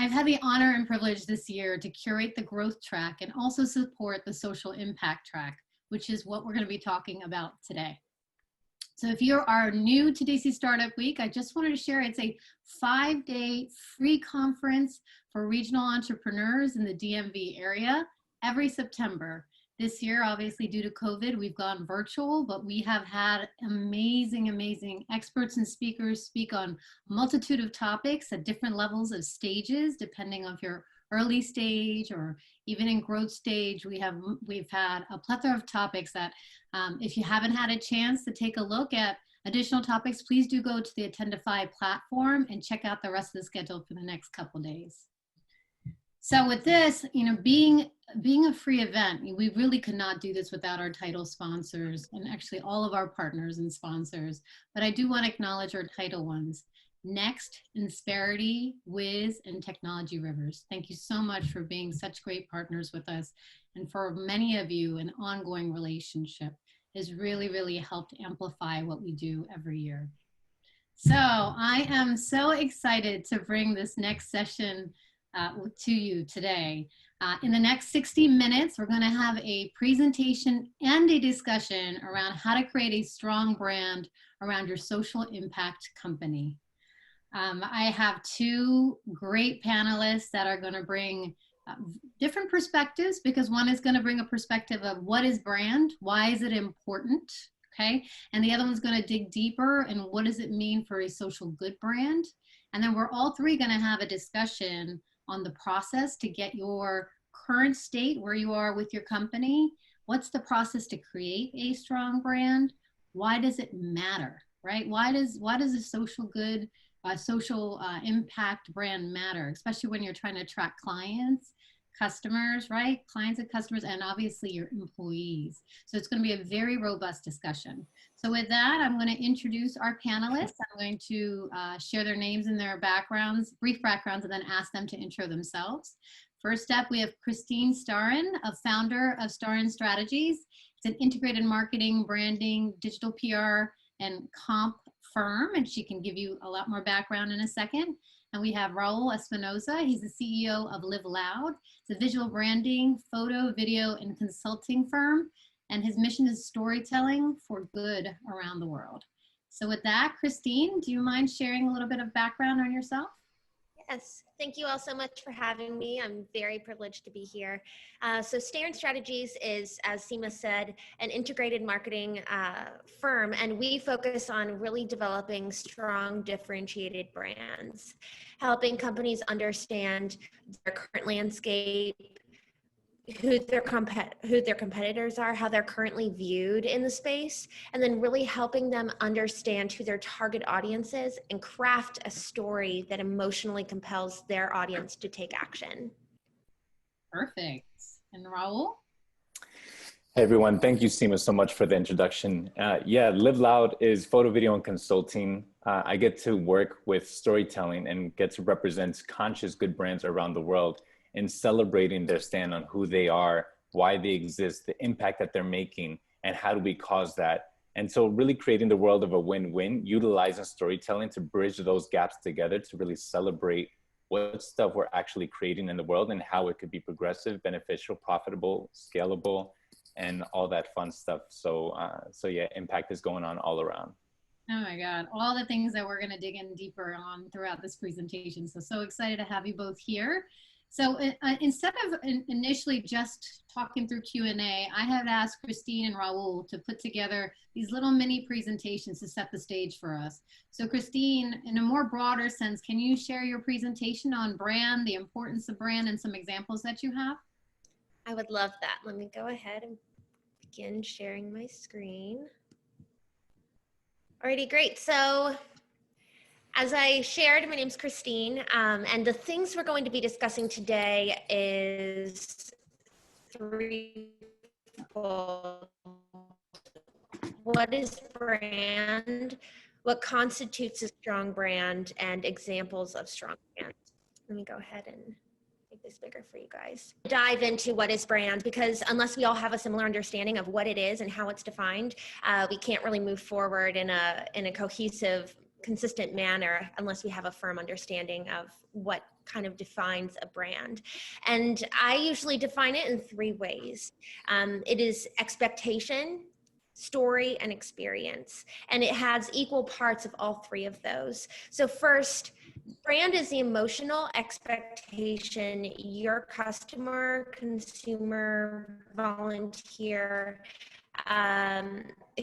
I've had the honor and privilege this year to curate the growth track and also support the social impact track, which is what we're going to be talking about today. So if you are new to DC Startup Week, I just wanted to share it's a 5-day free conference for regional entrepreneurs in the DMV area every September. This year, obviously due to COVID, we've gone virtual, but we have had amazing, amazing experts and speakers speak on a multitude of topics at different levels of stages, depending on if you're early stage or even in growth stage. We've had a plethora of topics that if you haven't had a chance to take a look at additional topics, please do go to the Attendify platform and check out the rest of the schedule for the next couple days. So with this, being a free event, we really could not do this without our title sponsors and actually all of our partners and sponsors. But I do want to acknowledge our title ones. Next, Insperity, Wiz, and Technology Rivers. Thank you so much for being such great partners with us. And for many of you, an ongoing relationship has really, really helped amplify what we do every year. So I am so excited to bring this next session to you today. In the next 60 minutes, we're going to have a presentation and a discussion around how to create a strong brand around your social impact company. I have two great panelists that are going to bring different perspectives, because one is going to bring a perspective of what is brand, why is it important, okay? And the other one's going to dig deeper and what does it mean for a social good brand? And then we're all three going to have a discussion on the process to get your current state, where you are with your company. What's the process to create a strong brand? Why does it matter, right? Why does a social good social impact brand matter, especially when you're trying to attract clients, customers, right? Clients and customers, and obviously your employees. So it's going to be a very robust discussion. So with that, I'm going to introduce our panelists. I'm going to share their names and their backgrounds, brief backgrounds, and then ask them to intro themselves. First up, we have Christene Starin, a founder of Starin Strategies. It's an integrated marketing, branding, digital PR, and comp firm, and she can give you a lot more background in a second. And we have Raul Espinoza. He's the CEO of LiveLoud. It's a visual branding, photo, video, and consulting firm. And his mission is storytelling for good around the world. So with that, Christene, do you mind sharing a little bit of background on yourself? Yes, thank you all so much for having me. I'm very privileged to be here. So Starin Strategies is, as Seema said, an integrated marketing firm, and we focus on really developing strong, differentiated brands, helping companies understand their current landscape, who their competitors are, how they're currently viewed in the space, and then really helping them understand who their target audience is and craft a story that emotionally compels their audience to take action. Perfect. And Raul? Hey everyone, thank you Seema so much for the introduction. Yeah, LiveLoud is photo, video, and consulting. I get to work with storytelling and get to represent conscious good brands around the world in celebrating their stand on who they are, why they exist, the impact that they're making, and how do we cause that. And so really creating the world of a win-win, utilizing storytelling to bridge those gaps together to really celebrate what stuff we're actually creating in the world and how it could be progressive, beneficial, profitable, scalable, and all that fun stuff. So, so yeah, impact is going on all around. Oh my God, all the things that we're gonna dig in deeper on throughout this presentation. So excited to have you both here. So instead of initially just talking through Q&A, I have asked Christene and Raul to put together these little mini presentations to set the stage for us. So Christene, in a more broader sense, can you share your presentation on brand, the importance of brand, and some examples that you have? I would love that. Let me go ahead and begin sharing my screen. Alrighty, great. So as I shared, my name's Christene, and the things we're going to be discussing today is threefold. What is brand? What constitutes a strong brand? And examples of strong brands. Let me go ahead and make this bigger for you guys. Dive into what is brand, because unless we all have a similar understanding of what it is and how it's defined, we can't really move forward in a cohesive consistent manner unless we have a firm understanding of what kind of defines a brand. And I usually define it in 3 ways. It is expectation, story, and experience. And it has equal parts of all 3 of those. So first, brand is the emotional expectation your customer, consumer, volunteer,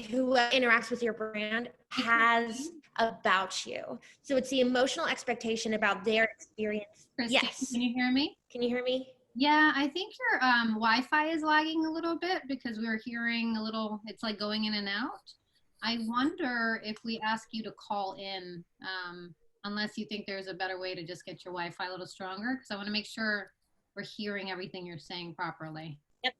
who interacts with your brand has about you. So it's the emotional expectation about their experience. Christine, yes. Can you hear me? Can you hear me? Yeah, I think your Wi-Fi is lagging a little bit because we're hearing a little, it's like going in and out. I wonder if we ask you to call in, unless you think there's a better way to just get your Wi-Fi a little stronger, because I want to make sure we're hearing everything you're saying properly. Yep.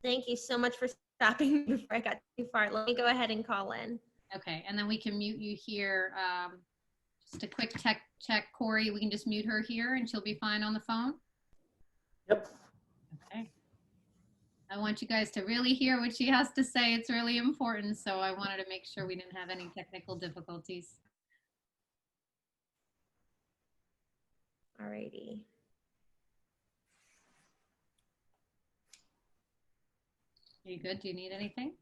Thank you so much for stopping before I got too far. Let me go ahead and call in. Okay, and then we can mute you here. Just a quick tech check, Corey, we can just mute her here and she'll be fine on the phone. Yep. Okay. I want you guys to really hear what she has to say. It's really important. So I wanted to make sure we didn't have any technical difficulties. Alrighty. Are you good? Do you need anything?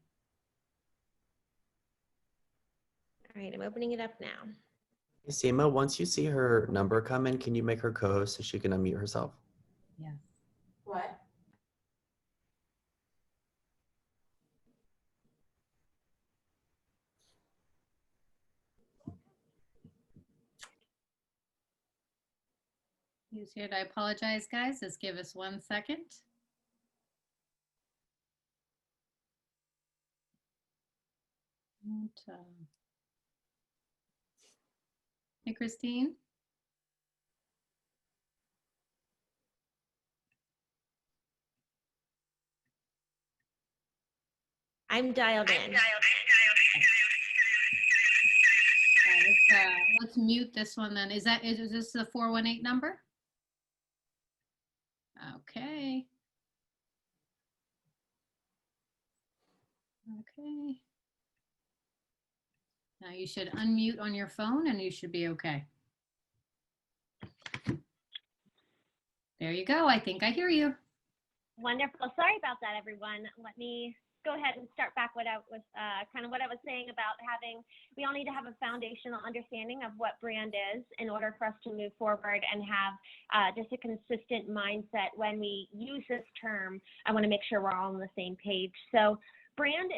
All right, I'm opening it up now. Hey, Seema, once you see her number come in, can you make her co-host so she can unmute herself? Yes. What? Who's here? I apologize, guys. Just give us 1 second. And, hey, Christine. I'm dialed in. Let's mute this one then. Is this the 418 number? Okay. Okay. Now you should unmute on your phone and you should be okay. There you go. I think I hear you. Wonderful. Sorry about that, everyone. Let me go ahead and start back what I was saying about we all need to have a foundational understanding of what brand is in order for us to move forward and have just a consistent mindset when we use this term. I want to make sure we're all on the same page. So brand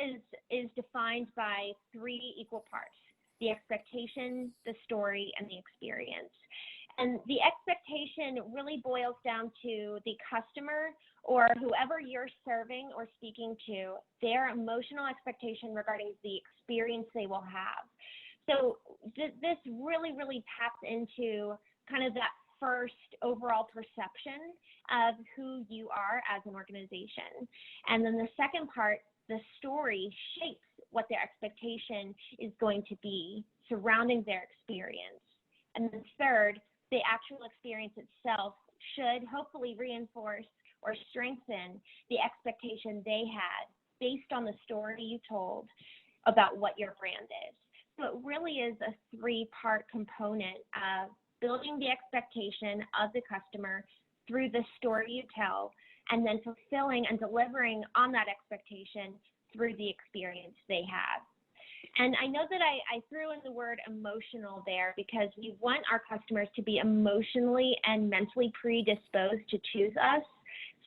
is defined by 3 equal parts: the expectation, the story, and the experience. And the expectation really boils down to the customer or whoever you're serving or speaking to, their emotional expectation regarding the experience they will have. So this really, really taps into kind of that first overall perception of who you are as an organization. And then the second part, the story, shapes what their expectation is going to be surrounding their experience. And then third, the actual experience itself should hopefully reinforce or strengthen the expectation they had based on the story you told about what your brand is. So it really is a 3-part component of building the expectation of the customer through the story you tell, and then fulfilling and delivering on that expectation through the experience they have. And I know that I threw in the word emotional there because we want our customers to be emotionally and mentally predisposed to choose us.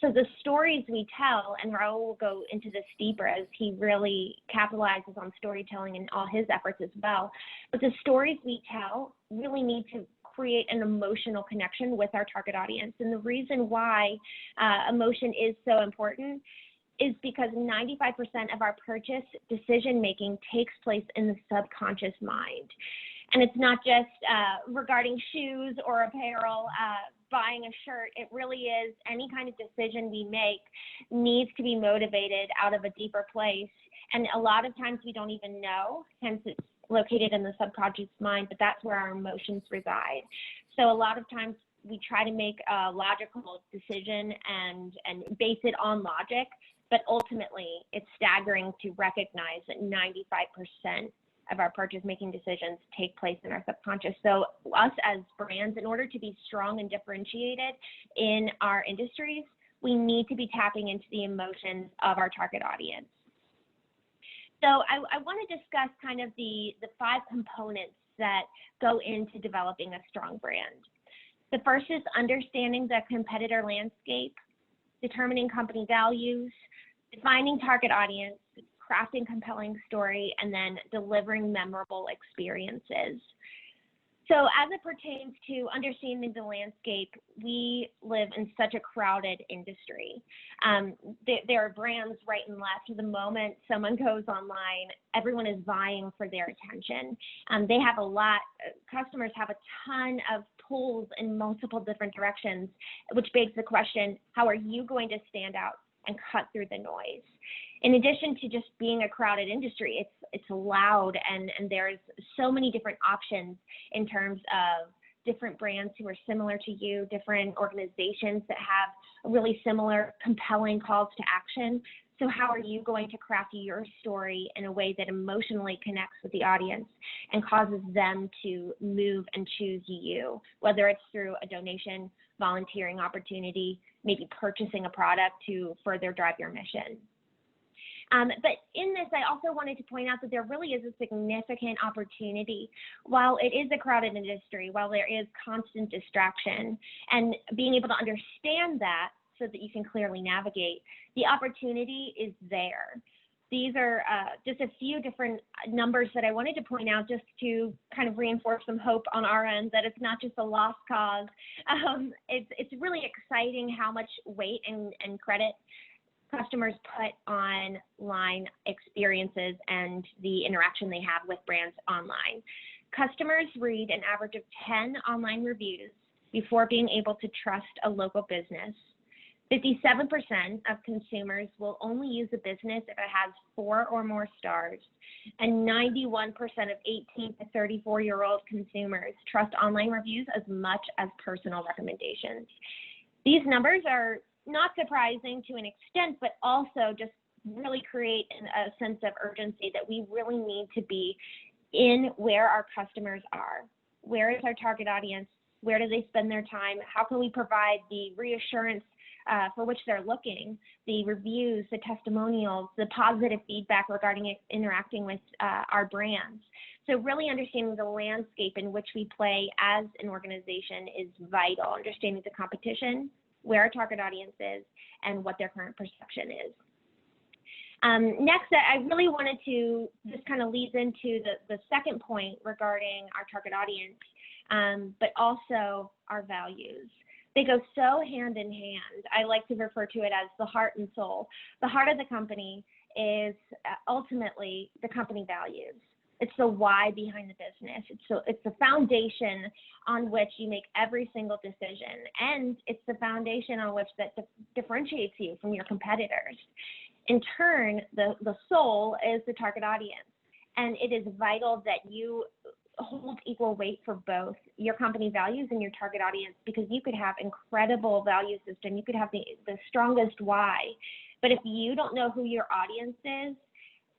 So the stories we tell, and Raul will go into this deeper as he really capitalizes on storytelling in all his efforts as well, but the stories we tell really need to create an emotional connection with our target audience. And the reason why emotion is so important is because 95% of our purchase decision-making takes place in the subconscious mind. And it's not just regarding shoes or apparel, buying a shirt. It really is any kind of decision we make needs to be motivated out of a deeper place. And a lot of times we don't even know, hence it's located in the subconscious mind, but that's where our emotions reside. So a lot of times we try to make a logical decision and base it on logic, but ultimately it's staggering to recognize that 95% of our purchase making decisions take place in our subconscious. So us as brands, in order to be strong and differentiated in our industries, we need to be tapping into the emotions of our target audience. So I want to discuss kind of the 5 components that go into developing a strong brand. The first is understanding the competitor landscape, determining company values, defining target audience, crafting compelling story, and then delivering memorable experiences. So as it pertains to understanding the landscape, we live in such a crowded industry. There are brands right and left. The moment someone goes online, everyone is vying for their attention. They have customers have a ton of pulls in multiple different directions, which begs the question, how are you going to stand out and cut through the noise? In addition to just being a crowded industry, it's loud, and there's so many different options in terms of different brands who are similar to you, different organizations that have really similar compelling calls to action. So how are you going to craft your story in a way that emotionally connects with the audience and causes them to move and choose you, whether it's through a donation, volunteering opportunity, maybe purchasing a product to further drive your mission? But in this, I also wanted to point out that there really is a significant opportunity. While it is a crowded industry, while there is constant distraction, and being able to understand that so that you can clearly navigate, the opportunity is there. These are just a few different numbers that I wanted to point out just to kind of reinforce some hope on our end that it's not just a lost cause. It's really exciting how much weight and credit customers put online experiences and the interaction they have with brands online. Customers read an average of 10 online reviews before being able to trust a local business. 57% of consumers will only use a business if it has 4 or more stars, and 91% of 18 to 34-year-old consumers trust online reviews as much as personal recommendations. These numbers are not surprising to an extent, but also just really create a sense of urgency that we really need to be in where our customers are. Where is our target audience? Where do they spend their time? How can we provide the reassurance for which they're looking, the reviews, the testimonials, the positive feedback regarding interacting with our brands? So really understanding the landscape in which we play as an organization is vital. Understanding the competition, where our target audience is, and what their current perception is. Next, I really wanted to, this kind of leads into the second point regarding our target audience, but also our values. They go so hand in hand. I like to refer to it as the heart and soul. The heart of the company is ultimately the company values. It's the why behind the business. It's the foundation on which you make every single decision, and it's the foundation on which that differentiates you from your competitors. In turn, the soul is the target audience, and it is vital that you hold equal weight for both your company values and your target audience, because you could have incredible value system, you could have the strongest why, but if you don't know who your audience is,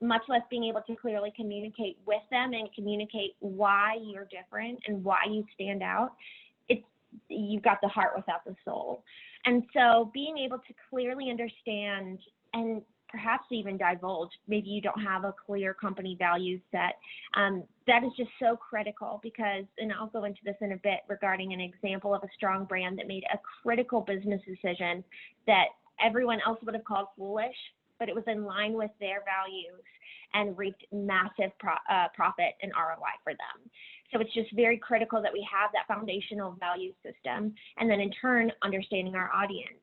much less being able to clearly communicate with them and communicate why you're different and why you stand out, you've got the heart without the soul. And so being able to clearly understand and perhaps even divulge, maybe you don't have a clear company value set, that is just so critical because, and I'll go into this in a bit regarding an example of a strong brand that made a critical business decision that everyone else would have called foolish, but it was in line with their values and reaped massive profit and ROI for them. So it's just very critical that we have that foundational value system, and then in turn, understanding our audience.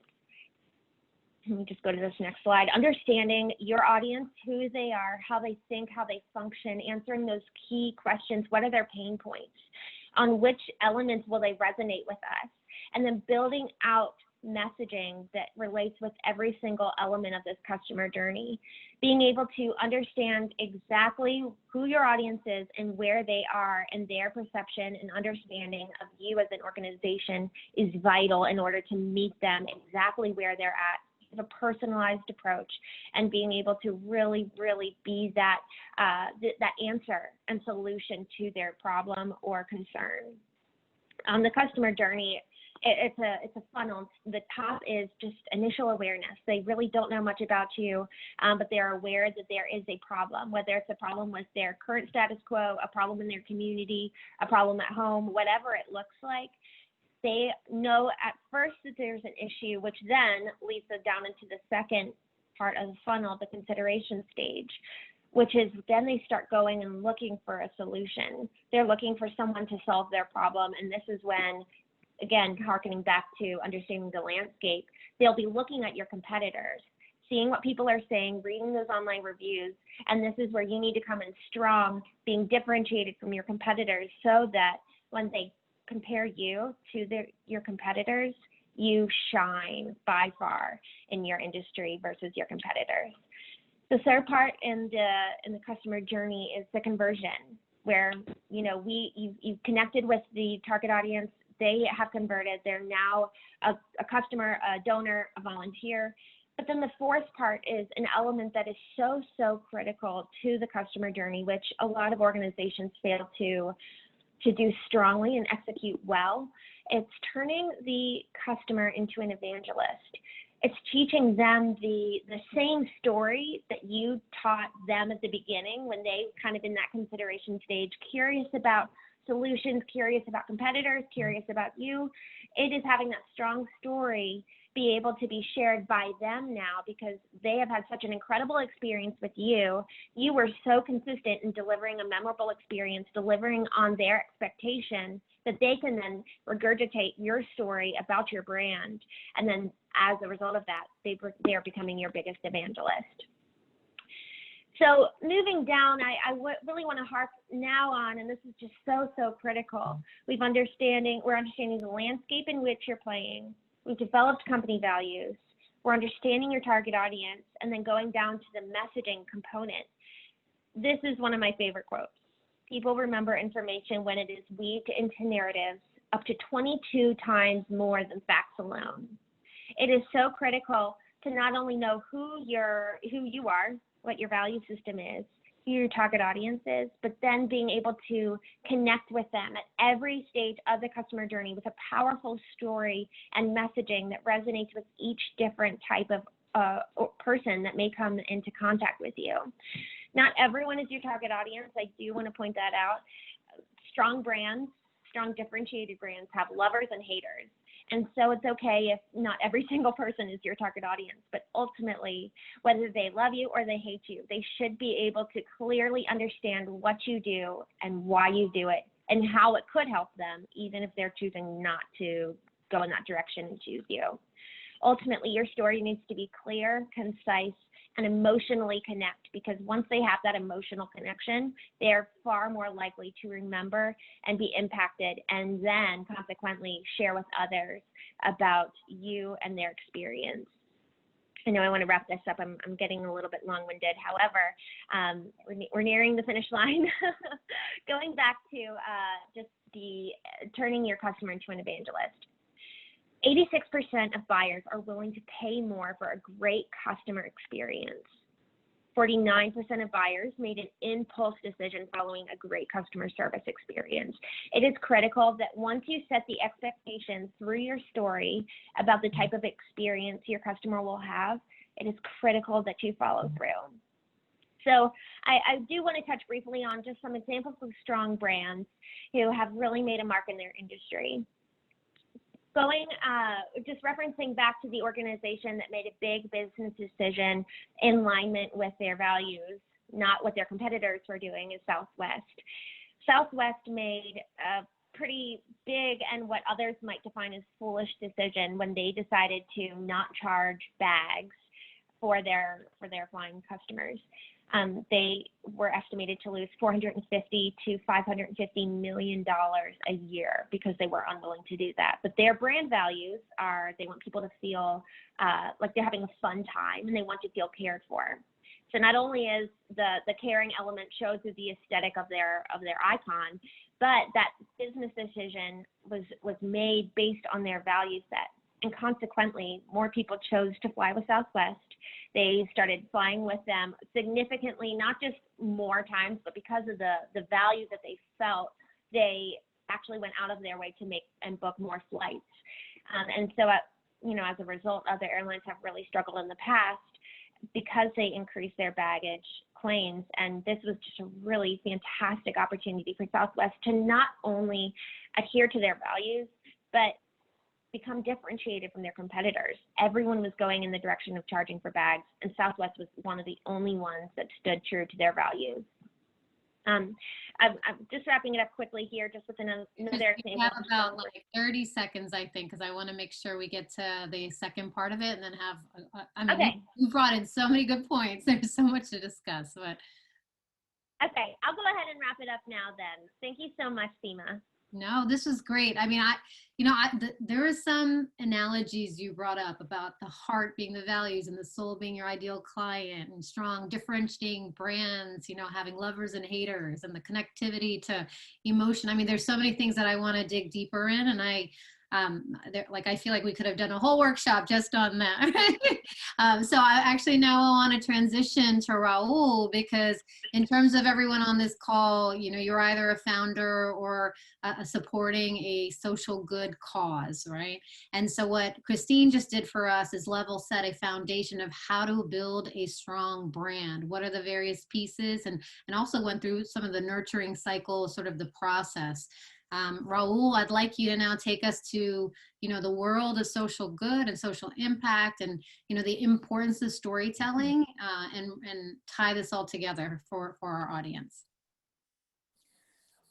Let me just go to this next slide. Understanding your audience, who they are, how they think, how they function, answering those key questions. What are their pain points? On which elements will they resonate with us? And then building out messaging that relates with every single element of this customer journey. Being able to understand exactly who your audience is and where they are and their perception and understanding of you as an organization is vital in order to meet them exactly where they're at a personalized approach, and being able to really, really be that that answer and solution to their problem or concern. On the customer journey, it's a funnel. The top is just initial awareness. They really don't know much about you, but they're aware that there is a problem, whether it's a problem with their current status quo, a problem in their community, a problem at home, whatever it looks like. They know at first that there's an issue, which then leads them down into the second part of the funnel, the consideration stage, which is then they start going and looking for a solution. They're looking for someone to solve their problem, and this is when, again, harkening back to understanding the landscape, they'll be looking at your competitors, seeing what people are saying, reading those online reviews, and this is where you need to come in strong, being differentiated from your competitors, so that when they compare you to your competitors, you shine by far in your industry versus your competitors. The third part in the customer journey is the conversion, where you've connected with the target audience. They have converted. They're now a customer, a donor, a volunteer. But then the fourth part is an element that is so, so critical to the customer journey, which a lot of organizations fail to do strongly and execute well. It's turning the customer into an evangelist. It's teaching them the same story that you taught them at the beginning when they kind of in that consideration stage, curious about solutions, curious about competitors, curious about you. It is having that strong story be able to be shared by them now because they have had such an incredible experience with you. You were so consistent in delivering a memorable experience, delivering on their expectation, that they can then regurgitate your story about your brand. And then as a result of that, they are becoming your biggest evangelist. So moving down, I really want to harp now on, and this is just so, so critical. We're understanding the landscape in which you're playing. We've developed company values. We're understanding your target audience, and then going down to the messaging component. This is one of my favorite quotes. People remember information when it is weaved into narratives up to 22 times more than facts alone. It is so critical to not only know who you are, what your value system is, who your target audience is, but then being able to connect with them at every stage of the customer journey with a powerful story and messaging that resonates with each different type of person that may come into contact with you. Not everyone is your target audience. I do want to point that out. Strong brands, strong differentiated brands have lovers and haters. And so it's okay if not every single person is your target audience, but ultimately, whether they love you or they hate you, they should be able to clearly understand what you do and why you do it and how it could help them, even if they're choosing not to go in that direction and choose you. Ultimately, your story needs to be clear, concise, and emotionally connect, because once they have that emotional connection, they're far more likely to remember and be impacted, and then consequently share with others about you and their experience. I know I want to wrap this up. I'm getting a little bit long-winded. However, we're nearing the finish line. Going back to just the turning your customer into an evangelist. 86% of buyers are willing to pay more for a great customer experience. 49% of buyers made an impulse decision following a great customer service experience. It is critical that once you set the expectations through your story about the type of experience your customer will have, it is critical that you follow through. So I do want to touch briefly on just some examples of strong brands who have really made a mark in their industry. Just referencing back to the organization that made a big business decision in alignment with their values, not what their competitors were doing, is Southwest. Southwest made a pretty big and what others might define as foolish decision when they decided to not charge bags for their flying customers. They were estimated to lose $450 to $550 million a year because they were unwilling to do that. But their brand values are they want people to feel like they're having a fun time, and they want to feel cared for. So not only is the caring element shows through the aesthetic of their icon, but that business decision was made based on their value set. And consequently, more people chose to fly with Southwest. They started flying with them significantly, not just more times, but because of the value that they felt, they actually went out of their way to make and book more flights. And so, as a result, other airlines have really struggled in the past because they increased their baggage claims. And this was just a really fantastic opportunity for Southwest to not only adhere to their values, but become differentiated from their competitors. Everyone was going in the direction of charging for bags, and Southwest was one of the only ones that stood true to their values. I'm just wrapping it up quickly here, just with another example. We have about like 30 seconds, I think, because I want to make sure we get to the second part of it and then have, okay. You brought in so many good points. There's so much to discuss, but. Okay, I'll go ahead and wrap it up now then. Thank you so much, Seema. No, this was great. I mean, there are some analogies you brought up about the heart being the values and the soul being your ideal client, and strong differentiating brands, having lovers and haters, and the connectivity to emotion. I mean, there's so many things that I want to dig deeper in, and I feel like we could have done a whole workshop just on that. So I actually now want to transition to Raul, because in terms of everyone on this call, you're either a founder or supporting a social good cause, right? And so what Christene just did for us is level set a foundation of how to build a strong brand. What are the various pieces, and also went through some of the nurturing cycle, sort of the process. Raul, I'd like you to now take us to, the world of social good and social impact, and, the importance of storytelling, and tie this all together for our audience.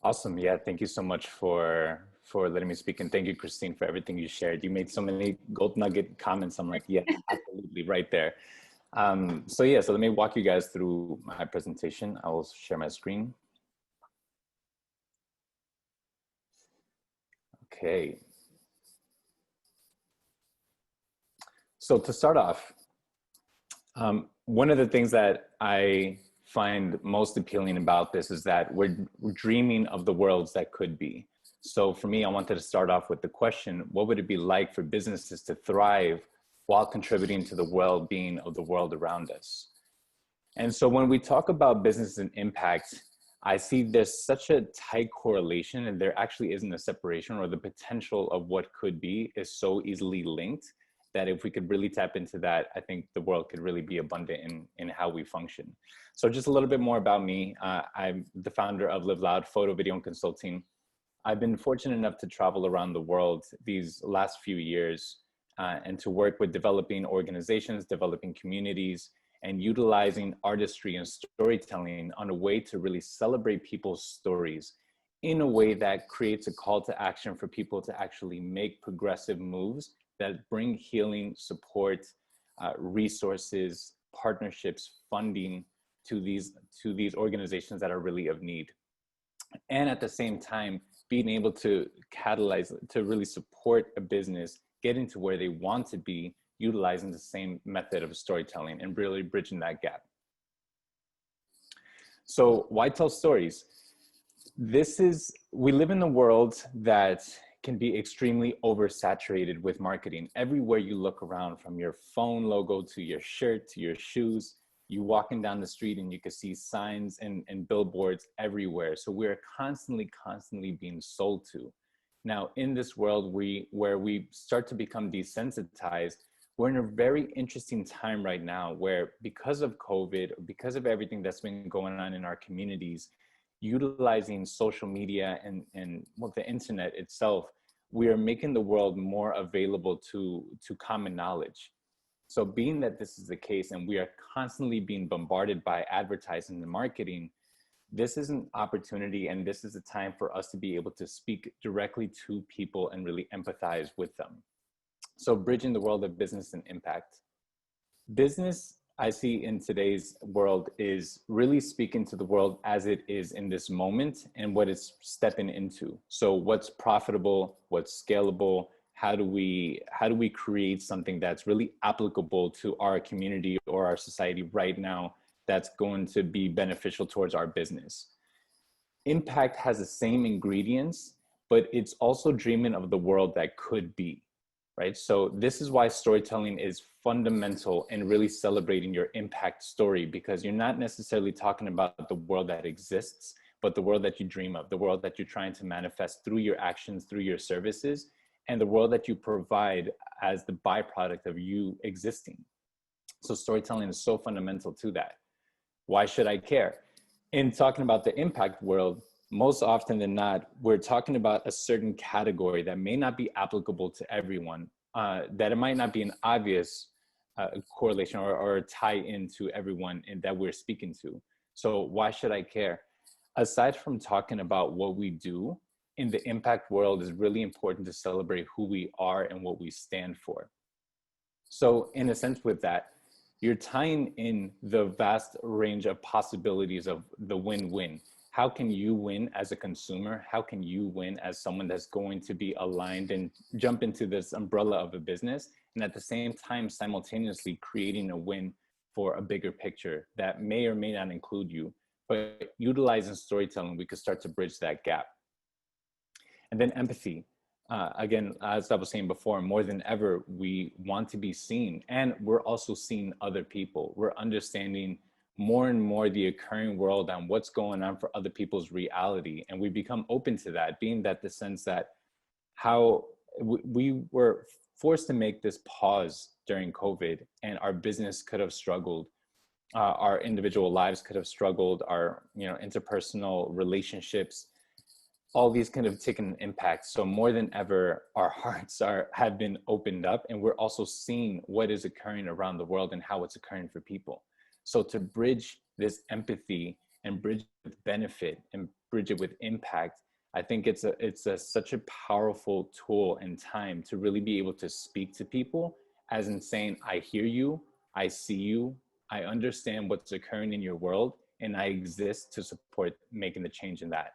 Awesome. Yeah. Thank you so much for letting me speak. And thank you, Christine, for everything you shared. You made so many gold nugget comments. I'm like, yeah, absolutely right there. So let me walk you guys through my presentation. I will share my screen. Okay. So to start off, one of the things that I find most appealing about this is that we're dreaming of the worlds that could be. So for me, I wanted to start off with the question, what would it be like for businesses to thrive while contributing to the well-being of the world around us? And so when we talk about business and impact, I see there's such a tight correlation, and there actually isn't a separation, or the potential of what could be is so easily linked that if we could really tap into that, I think the world could really be abundant in how we function. So just a little bit more about me. I'm the founder of LiveLoud, photo, video, and consulting. I've been fortunate enough to travel around the world these last few years and to work with developing organizations, developing communities, and utilizing artistry and storytelling on a way to really celebrate people's stories in a way that creates a call to action for people to actually make progressive moves that bring healing, support, resources, partnerships, funding to these organizations that are really of need. And at the same time, being able to catalyze, to really support a business getting to where they want to be, utilizing the same method of storytelling and really bridging that gap. So why tell stories? We live in a world that can be extremely oversaturated with marketing. Everywhere you look around, from your phone logo to your shirt to your shoes, you walking down the street and you can see signs and billboards everywhere. So we're constantly being sold to. Now, in this world where we start to become desensitized, we're in a very interesting time right now where, because of COVID, because of everything that's been going on in our communities, utilizing social media and the internet itself, we are making the world more available to common knowledge. So being that this is the case and we are constantly being bombarded by advertising and marketing, this is an opportunity, and this is a time for us to be able to speak directly to people and really empathize with them. So bridging the world of business and impact. Business, I see in today's world, is really speaking to the world as it is in this moment and what it's stepping into. So what's profitable, what's scalable, how do we create something that's really applicable to our community or our society right now that's going to be beneficial towards our business. Impact has the same ingredients, but it's also dreaming of the world that could be. right? So this is why storytelling is fundamental in really celebrating your impact story, because you're not necessarily talking about the world that exists, but the world that you dream of, the world that you're trying to manifest through your actions, through your services, and the world that you provide as the byproduct of you existing. So storytelling is so fundamental to that. Why should I care? In talking about the impact world, most often than not, we're talking about a certain category that may not be applicable to everyone, that it might not be an obvious correlation or tie into everyone that we're speaking to. So why should I care? Aside from talking about what we do, in the impact world is really important to celebrate who we are and what we stand for. So in a sense with that, you're tying in the vast range of possibilities of the win-win. How can you win as a consumer? How can you win as someone that's going to be aligned and jump into this umbrella of a business? And at the same time, simultaneously creating a win for a bigger picture that may or may not include you. But utilizing storytelling, we could start to bridge that gap. And then empathy. Again, as I was saying before, more than ever, we want to be seen, and we're also seeing other people. We're understanding more and more the occurring world and what's going on for other people's reality. And we become open to that, being that the sense that how we were forced to make this pause during COVID, and our business could have struggled. Our individual lives could have struggled, our interpersonal relationships, all these kind of taken an impact. So more than ever, our hearts have been opened up, and we're also seeing what is occurring around the world and how it's occurring for people. So to bridge this empathy and bridge it with benefit and bridge it with impact, I think it's such a powerful tool and time to really be able to speak to people as in saying, I hear you, I see you, I understand what's occurring in your world, and I exist to support making the change in that.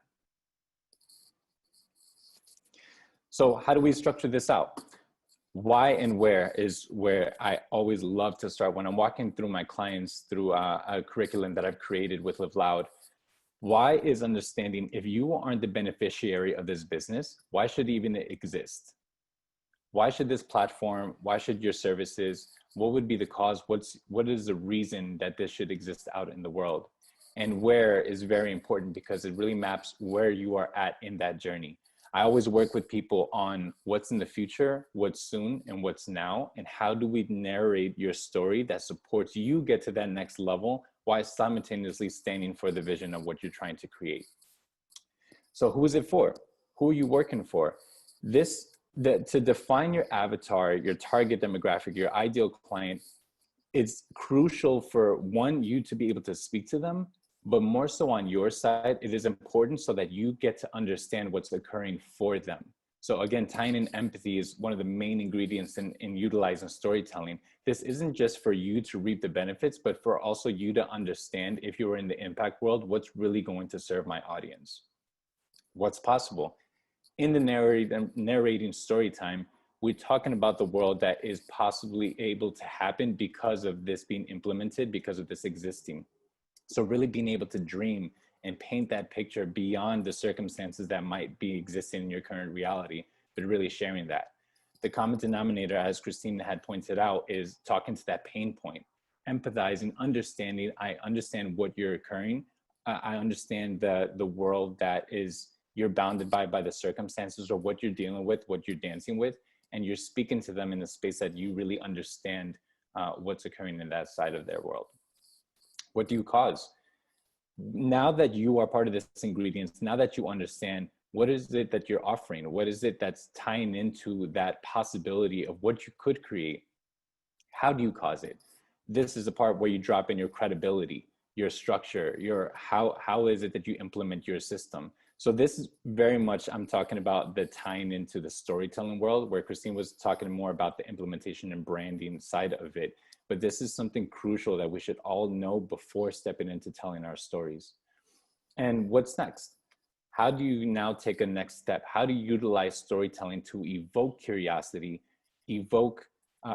So how do we structure this out? Why and where is where I always love to start when I'm walking through my clients through a curriculum that I've created with LiveLoud. Why is understanding if you aren't the beneficiary of this business, why should it even exist? Why should this platform, why should your services, what would be the cause? What is the reason that this should exist out in the world? And where is very important because it really maps where you are at in that journey. I always work with people on what's in the future, what's soon, and what's now, and how do we narrate your story that supports you get to that next level while simultaneously standing for the vision of what you're trying to create. So who is it for? Who are you working for? To define your avatar, your target demographic, your ideal client, it's crucial for one, you to be able to speak to them, but more so on your side, it is important so that you get to understand what's occurring for them. So again, tying in empathy is one of the main ingredients in utilizing storytelling. This isn't just for you to reap the benefits, but for also you to understand, if you were in the impact world, what's really going to serve my audience. What's possible. In the narrating story time, we're talking about the world that is possibly able to happen because of this being implemented, because of this existing. So really being able to dream and paint that picture beyond the circumstances that might be existing in your current reality, but really sharing that. The common denominator, as Christine had pointed out, is talking to that pain point, empathizing, understanding. I understand what you're occurring. I understand the world that is you're bounded by the circumstances or what you're dealing with, what you're dancing with, and you're speaking to them in a space that you really understand what's occurring in that side of their world. What do you cause? Now that you are part of this ingredients, now that you understand what is it that you're offering, what is it that's tying into that possibility of what you could create, how do you cause it? This is the part where you drop in your credibility, your structure, your how is it that you implement your system. So this is very much, I'm talking about the tying into the storytelling world, where Christine was talking more about the implementation and branding side of it. But this is something crucial that we should all know before stepping into telling our stories. And what's next? How do you now take a next step? How do you utilize storytelling to evoke curiosity, evoke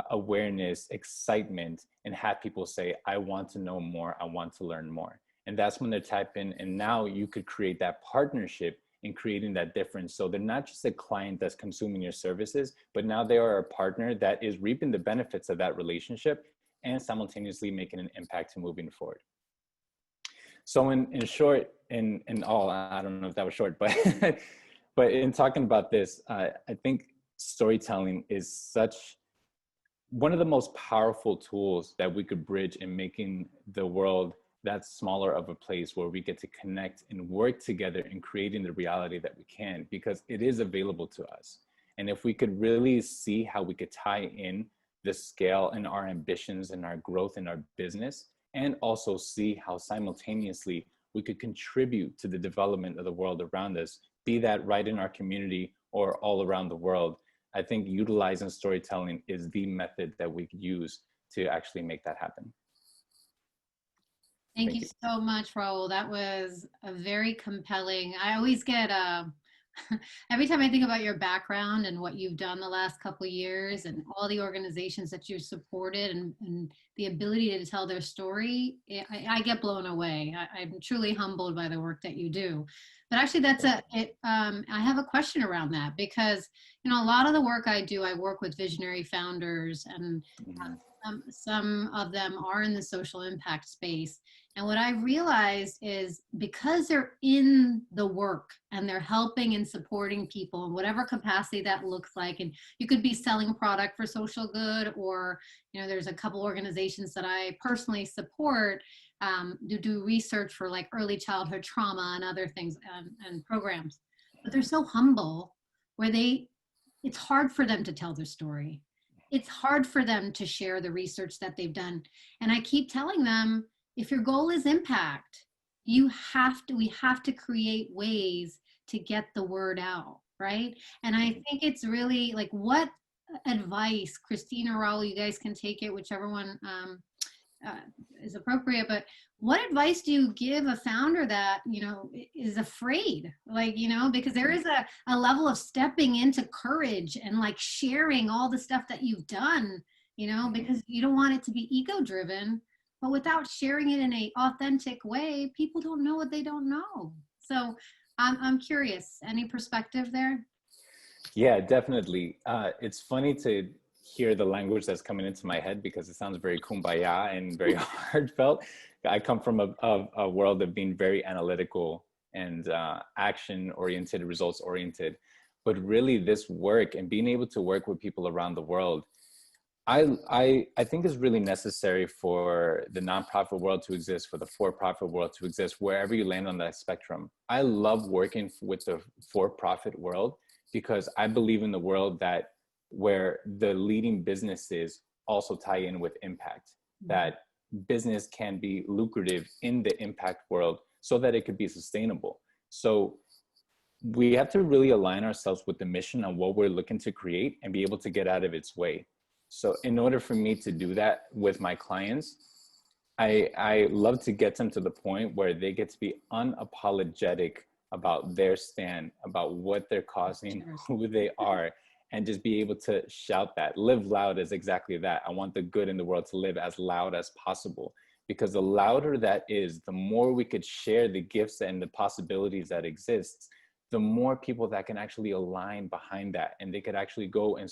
awareness, excitement, and have people say, I want to know more, I want to learn more. And that's when they type in, and now you could create that partnership in creating that difference. So they're not just a client that's consuming your services, but now they are a partner that is reaping the benefits of that relationship and simultaneously making an impact to moving forward. So in short, in all, I don't know if that was short, but but in talking about this, I think storytelling is such one of the most powerful tools that we could bridge in making the world that smaller of a place where we get to connect and work together in creating the reality that we can, because it is available to us. And if we could really see how we could tie in the scale and our ambitions and our growth in our business, and also see how simultaneously we could contribute to the development of the world around us, be that right in our community or all around the world, I think utilizing storytelling is the method that we could use to actually make that happen. Thank you so much, Raul. That was a very compelling. I always get every time I think about your background and what you've done the last couple of years and all the organizations that you've supported and the ability to tell their story, I get blown away. I'm truly humbled by the work that you do. But actually, I have a question around that, because a lot of the work I do, I work with visionary founders, and some of them are in the social impact space. And what I realized is, because they're in the work and they're helping and supporting people in whatever capacity that looks like, and you could be selling product for social good, or, there's a couple organizations that I personally support do research for like early childhood trauma and other things and programs. But they're so humble where it's hard for them to tell their story. It's hard for them to share the research that they've done. And I keep telling them, if your goal is impact, we have to create ways to get the word out, right? And I think it's really like, what advice, Christine or Raul, you guys can take it, whichever one is appropriate, but what advice do you give a founder that, is afraid, because there is a level of stepping into courage and like sharing all the stuff that you've done, because you don't want it to be ego driven, but without sharing it in a authentic way, people don't know what they don't know. So I'm curious, any perspective there? Yeah, definitely. It's funny to hear the language that's coming into my head, because it sounds very kumbaya and very heartfelt. I come from a world of being very analytical and action-oriented, results-oriented. But really, this work and being able to work with people around the world, I think is really necessary for the nonprofit world to exist, for the for-profit world to exist, wherever you land on that spectrum. I love working with the for-profit world, because I believe in the world where the leading businesses also tie in with impact, that business can be lucrative in the impact world so that it could be sustainable. So we have to really align ourselves with the mission on what we're looking to create and be able to get out of its way. So in order for me to do that with my clients, I love to get them to the point where they get to be unapologetic about their stand, about what they're causing, who they are, and just be able to shout that. Live loud is exactly that. I want the good in the world to live as loud as possible, because the louder that is, the more we could share the gifts and the possibilities that exist, the more people that can actually align behind that, and they could actually go and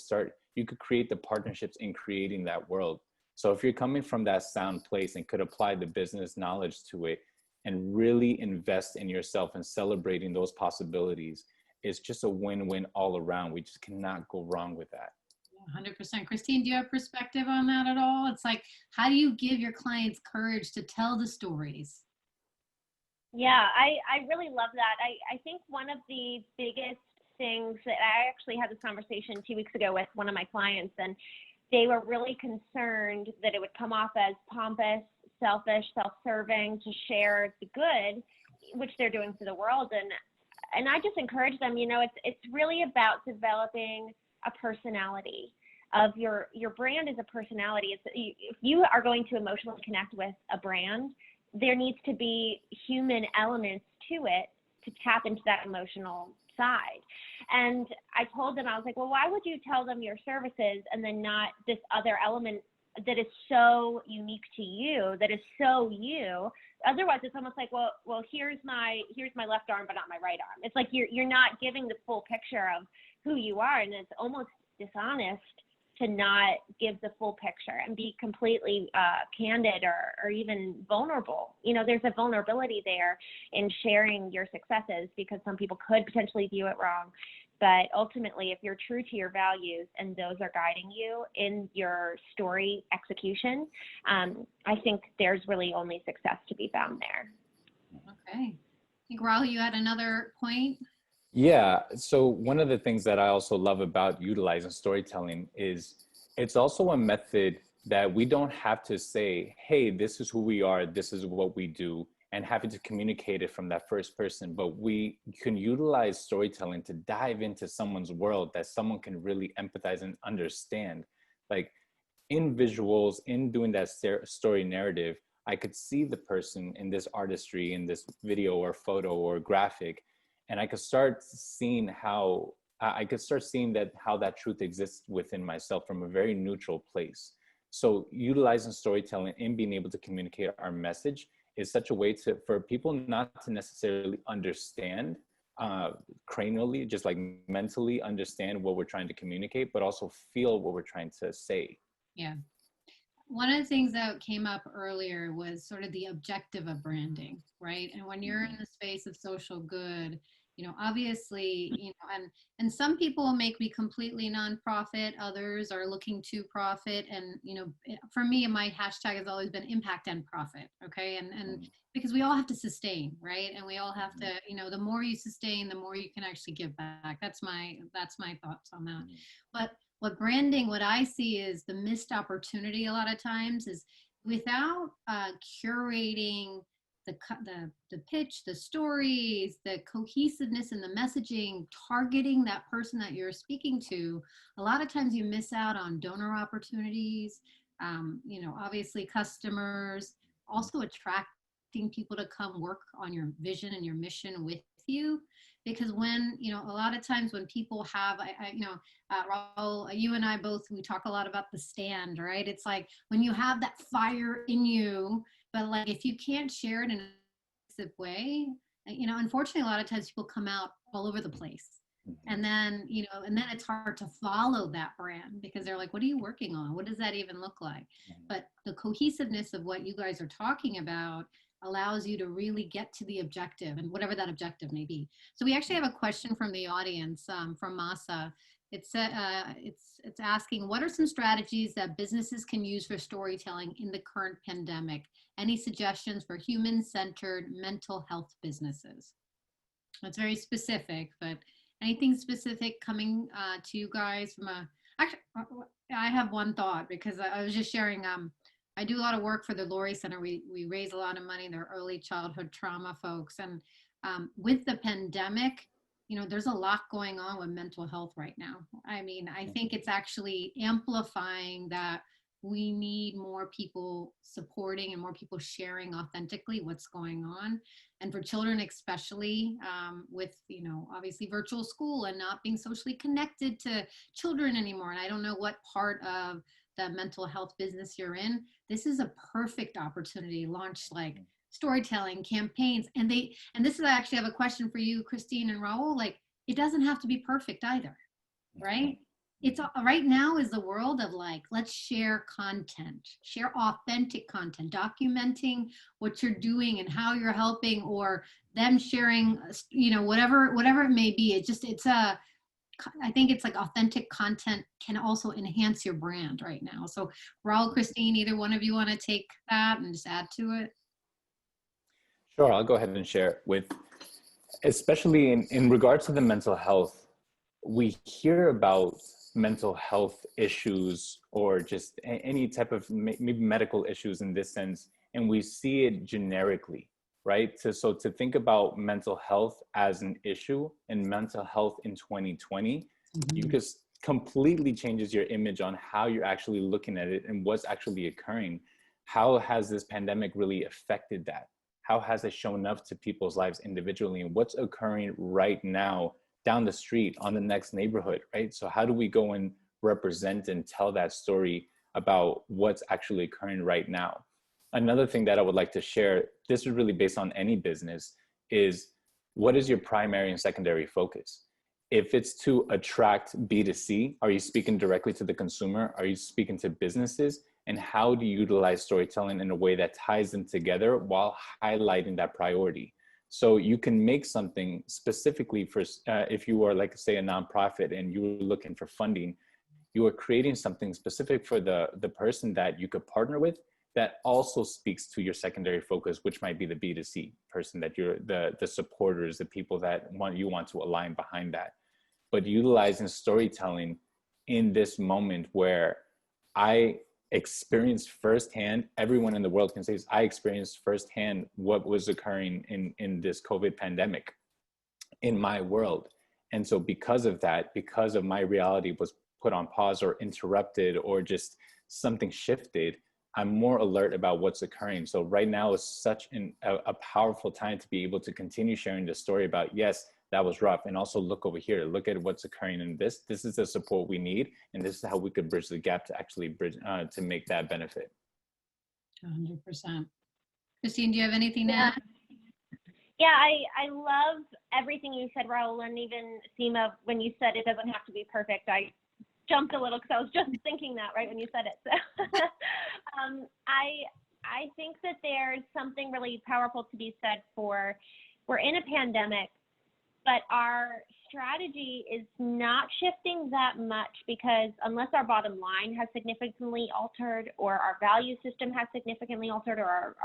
you could create the partnerships in creating that world. So if you're coming from that sound place and could apply the business knowledge to it and really invest in yourself and celebrating those possibilities, it's just a win-win all around. We just cannot go wrong with that. 100%. Christine, do you have perspective on that at all? It's like, how do you give your clients courage to tell the stories? Yeah, I really love that. I think one of the biggest things that I actually had this conversation 2 weeks ago with one of my clients, and they were really concerned that it would come off as pompous, selfish, self-serving to share the good, which they're doing for the world. And I just encourage them, it's really about developing a personality. Of your brand is a personality. If you are going to emotionally connect with a brand, there needs to be human elements to it to tap into that emotional side. And I told them, I was like, well, why would you tell them your services and then not this other element that is so unique to you, that is so you, otherwise it's almost like, well, here's my left arm, but not my right arm. It's like you're not giving the full picture of who you are, and it's almost dishonest to not give the full picture and be completely candid or even vulnerable. You know, there's a vulnerability there in sharing your successes, because some people could potentially view it wrong. But ultimately, if you're true to your values and those are guiding you in your story execution, I think there's really only success to be found there. Okay. I think, Raul, you had another point? Yeah, so one of the things that I also love about utilizing storytelling is it's also a method that we don't have to say, hey, this is who we are, this is what we do, and having to communicate it from that first person, but we can utilize storytelling to dive into someone's world that someone can really empathize and understand. Like in visuals, in doing that story narrative, I could see the person in this artistry, in this video or photo or graphic, and I could start seeing how that truth exists within myself from a very neutral place. So utilizing storytelling and being able to communicate our message is such a way for people not to necessarily understand cranially, just like mentally understand what we're trying to communicate, but also feel what we're trying to say. Yeah. One of the things that came up earlier was sort of the objective of branding, right? And when you're in the space of social good, you know, obviously, you know, and some people make me completely nonprofit, others are looking to profit. And, you know, for me, my hashtag has always been impact and profit. Okay. And because we all have to sustain, right? And we all have to, you know, the more you sustain, the more you can actually give back. That's my thoughts on that. But what I see is the missed opportunity a lot of times is without curating the pitch, the stories, the cohesiveness in the messaging, targeting that person that you're speaking to, a lot of times you miss out on donor opportunities, you know, obviously customers, also attracting people to come work on your vision and your mission with you. Because when, you know, a lot of times when people have, you know, Raul, you and I both, we talk a lot about the stand, right? It's like when you have that fire in you, but like if you can't share it in a positive way, you know, unfortunately, a lot of times people come out all over the place. And then, you know, and then it's hard to follow that brand because they're like, what are you working on? What does that even look like? But the cohesiveness of what you guys are talking about allows you to really get to the objective and whatever that objective may be. So we actually have a question from the audience, from Masa. It's asking, what are some strategies that businesses can use for storytelling in the current pandemic? Any suggestions for human-centered mental health businesses? That's very specific, but anything specific coming to you guys from actually, I have one thought because I was just sharing, I do a lot of work for the Laurie Center. We raise a lot of money. They're early childhood trauma folks. And with the pandemic, you know, there's a lot going on with mental health right now. I mean, I think it's actually amplifying that we need more people supporting and more people sharing authentically what's going on. And for children, especially with, you know, obviously virtual school and not being socially connected to children anymore. And I don't know what part of the mental health business you're in. This is a perfect opportunity to launch like storytelling campaigns. And this is, I actually have a question for you, Christine and Raul. Like, it doesn't have to be perfect either, right? It's right now is the world of like, let's share content, share authentic content, documenting what you're doing and how you're helping, or them sharing, you know, whatever it may be. I think it's like authentic content can also enhance your brand right now. So Raul, Christine, either one of you want to take that and just add to it? Sure, I'll go ahead and share with, especially in regards to the mental health, we hear about mental health issues or just any type of maybe medical issues in this sense, and we see it generically, right? So to think about mental health as an issue and mental health in 2020, you just completely changes your image on how you're actually looking at it and what's actually occurring. How has this pandemic really affected that? How has it shown up to people's lives individually, and what's occurring right now down the street on the next neighborhood, right? So how do we go and represent and tell that story about what's actually occurring right now? Another thing that I would like to share this is really based on any business, is what is your primary and secondary focus? If it's to attract B2C, are you speaking directly to the consumer? Are you speaking to businesses? And how do you utilize storytelling in a way that ties them together while highlighting that priority? So you can make something specifically for, if you are, like, say, a nonprofit and you're looking for funding, you are creating something specific for the person that you could partner with that also speaks to your secondary focus, which might be the B2C person, that you're the supporters, the people that you want to align behind that. But utilizing storytelling in this moment where I experienced firsthand, everyone in the world can say this, I experienced firsthand what was occurring in this COVID pandemic in my world. And so because of that, because of my reality was put on pause or interrupted or just something shifted, I'm more alert about what's occurring. So right now is such a powerful time to be able to continue sharing the story about, yes, that was rough. And also look over here, look at what's occurring in this. This is the support we need. And this is how we could bridge the gap to actually bridge, to make that benefit. 100%. Christene, do you have anything to add? Yeah, I love everything you said, Raul, and even Seema, when you said it doesn't have to be perfect, I jumped a little because I was just thinking that right when you said it. So I think that there's something really powerful to be said for, we're in a pandemic, but our strategy is not shifting that much, because unless our bottom line has significantly altered or our value system has significantly altered, or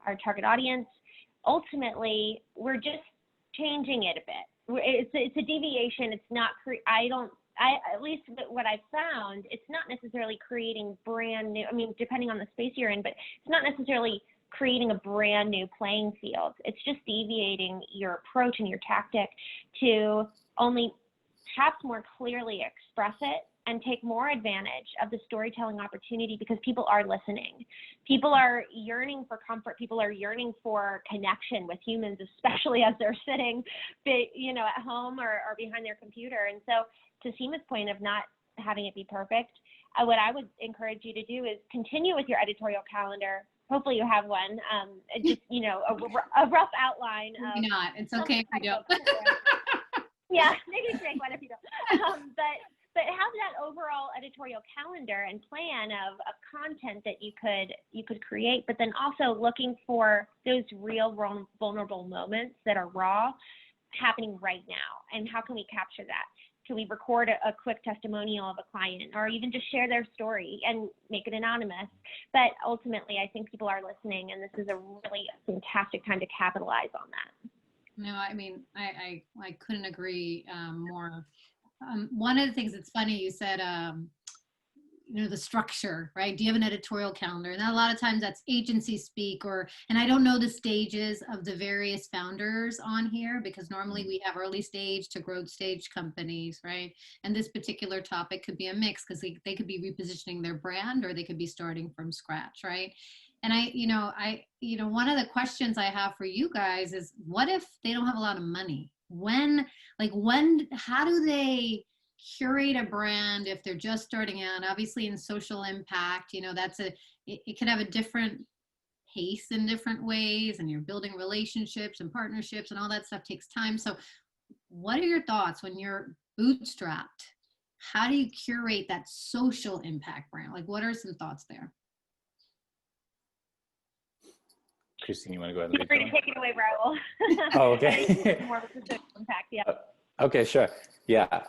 our target audience, ultimately we're just changing it a bit. It's a deviation. It's not, at least what I've found, it's not necessarily creating brand new, I mean, depending on the space you're in, but it's not necessarily creating a brand new playing field. It's just deviating your approach and your tactic to only perhaps more clearly express it and take more advantage of the storytelling opportunity, because people are listening. People are yearning for comfort. People are yearning for connection with humans, especially as they're sitting, at home or behind their computer. And so, to Seema's point of not having it be perfect, what I would encourage you to do is continue with your editorial calendar. Hopefully you have one, just, a rough outline. Maybe not. It's okay if you don't. Yeah, maybe you can make one if you don't. But have that overall editorial calendar and plan of content that you could create, but then also looking for those real vulnerable moments that are raw happening right now. And how can we capture that? Can we record a quick testimonial of a client, or even just share their story and make it anonymous? But ultimately, I think people are listening, and this is a really fantastic time to capitalize on that. No, I mean, I couldn't agree more. One of the things that's funny, you said, the structure, right? Do you have an editorial calendar? And a lot of times that's agency speak, and I don't know the stages of the various founders on here, because normally we have early stage to growth stage companies, right? And this particular topic could be a mix, because they could be repositioning their brand, or they could be starting from scratch, right? And one of the questions I have for you guys is, what if they don't have a lot of money? How do they curate a brand if they're just starting out? Obviously in social impact, it can have a different pace in different ways, and you're building relationships and partnerships, and all that stuff takes time. So what are your thoughts when you're bootstrapped? How do you curate that social impact brand? What are some thoughts there? Christene, you want to go ahead and Feel free to take it away, Raul. Oh, okay. More of the social impact, yeah. Okay, sure. Yeah.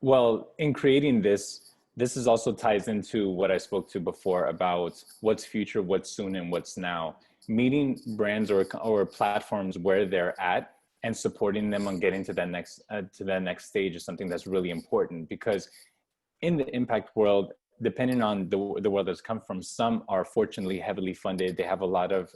Well, in creating this is also ties into what I spoke to before about what's future, what's soon, and what's now. Meeting brands or platforms where they're at and supporting them on getting to that next stage is something that's really important, because in the impact world, depending on the world that's come from, some are fortunately heavily funded. They have a lot of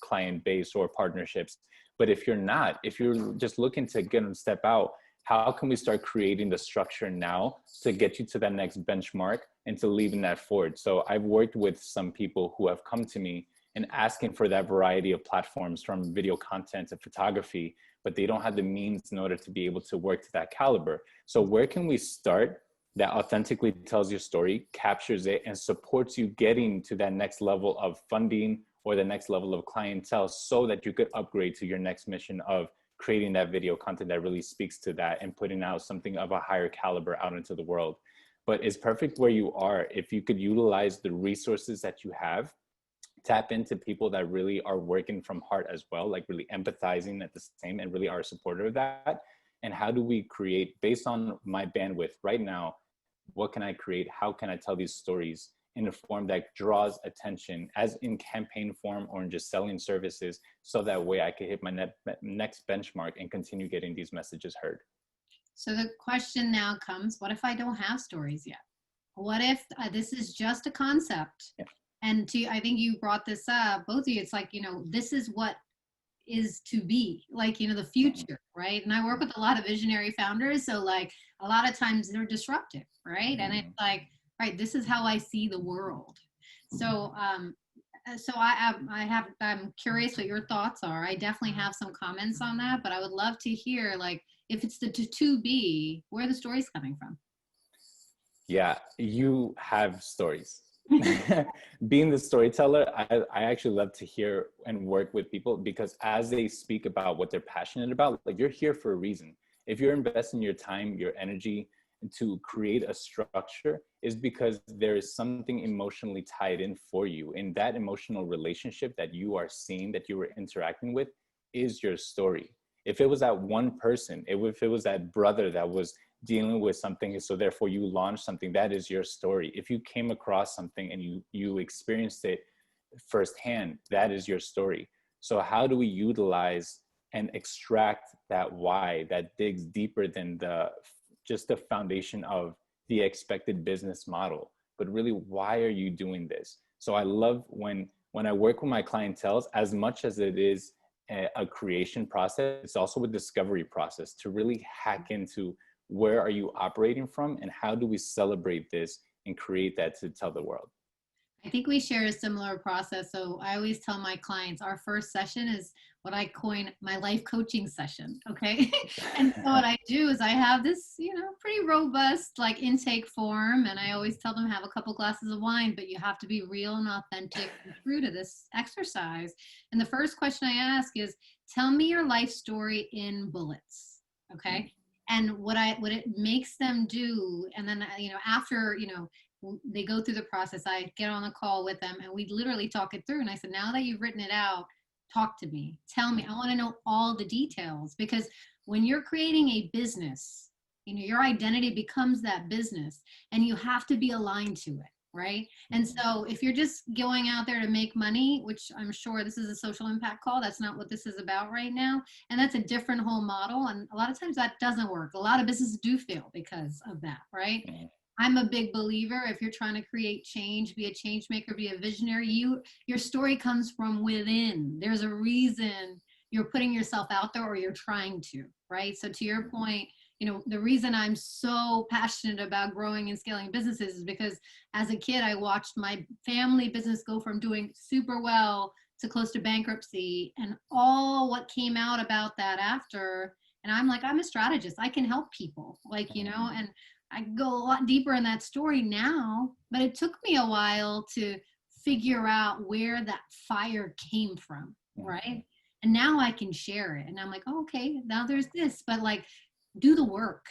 client base or partnerships. But if you're just looking to get and step out, how can we start creating the structure now to get you to that next benchmark and to leaving that forward? So I've worked with some people who have come to me and asking for that variety of platforms, from video content to photography, but they don't have the means in order to be able to work to that caliber. So where can we start that authentically tells your story, captures it, and supports you getting to that next level of funding or the next level of clientele so that you could upgrade to your next mission of creating that video content that really speaks to that and putting out something of a higher caliber out into the world. But it's perfect where you are. If you could utilize the resources that you have, tap into people that really are working from heart as well, like really empathizing at the same and really are supportive of that. And how do we create, based on my bandwidth right now, what can I create? How can I tell these stories in a form that draws attention, as in campaign form or in just selling services, so that way I can hit my next benchmark and continue getting these messages heard? So the question now comes, what if I don't have stories yet? What if this is just a concept? Yeah. And I think you brought this up, both of you, it's like, this is what is to be, like, the future, right? And I work with a lot of visionary founders. So like a lot of times they're disruptive, right? And it's like, right, this is how I see the world. So, I'm curious what your thoughts are. I definitely have some comments on that, but I would love to hear, like, if it's the to be, where are the stories coming from? Yeah, you have stories. Being the storyteller, I actually love to hear and work with people, because as they speak about what they're passionate about, like, you're here for a reason. If you're investing your time, your energy to create a structure, is because there is something emotionally tied in for you. And that emotional relationship that you are seeing, that you were interacting with, is your story. If it was that one person, if it was that brother that was dealing with something, so therefore you launched something, that is your story. If you came across something and you experienced it firsthand, that is your story. So how do we utilize and extract that why that digs deeper than just the foundation of the expected business model, but really, why are you doing this? So I love when I work with my clientele, as much as it is a creation process, it's also a discovery process to really hack into where are you operating from and how do we celebrate this and create that to tell the world. I think we share a similar process. So I always tell my clients, our first session is what I coin my life coaching session. Okay. And so what I do is I have this, pretty robust like intake form. And I always tell them have a couple glasses of wine, but you have to be real and authentic and true to this exercise. And the first question I ask is, tell me your life story in bullets. Okay. And what it makes them do. And then, after, they go through the process, I get on a call with them and we literally talk it through. And I said, now that you've written it out, talk to me, tell me, I want to know all the details, because when you're creating a business, your identity becomes that business and you have to be aligned to it. Right. And so if you're just going out there to make money, which I'm sure this is a social impact call, that's not what this is about right now. And that's a different whole model. And a lot of times that doesn't work. A lot of businesses do fail because of that. Right. I'm a big believer, if you're trying to create change, be a change maker, be a visionary, your story comes from within. There's a reason you're putting yourself out there or you're trying to, right? So to your point, the reason I'm so passionate about growing and scaling businesses is because as a kid, I watched my family business go from doing super well to close to bankruptcy and all what came out about that after. And I'm like, I'm a strategist. I can help people, and I go a lot deeper in that story now, but it took me a while to figure out where that fire came from, right? And now I can share it. And I'm like, oh, okay, now there's this, but like, do the work,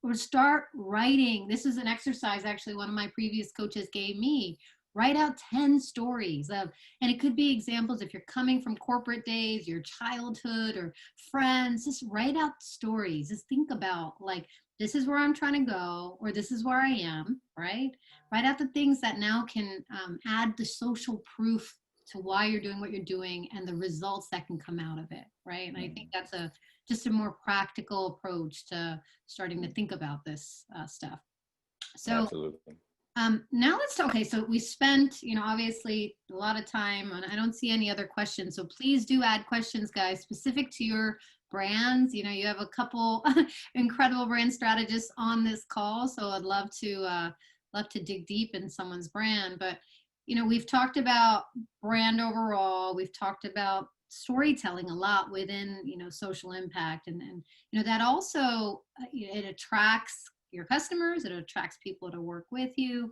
or start writing. This is an exercise, actually, one of my previous coaches gave me. Write out 10 stories and it could be examples if you're coming from corporate days, your childhood or friends, just write out stories. Just think about like, this is where I'm trying to go, or this is where I am, right? Write out the things that now can add the social proof to why you're doing what you're doing and the results that can come out of it, right? And I think that's just a more practical approach to starting to think about this stuff. So absolutely. Now let's talk. Okay, so we spent, obviously a lot of time, and I don't see any other questions. So please do add questions, guys, specific to your brands. You have a couple incredible brand strategists on this call, so I'd love to dig deep in someone's brand. But we've talked about brand overall. We've talked about storytelling a lot within social impact, and that also it attracts your customers, it attracts people to work with you.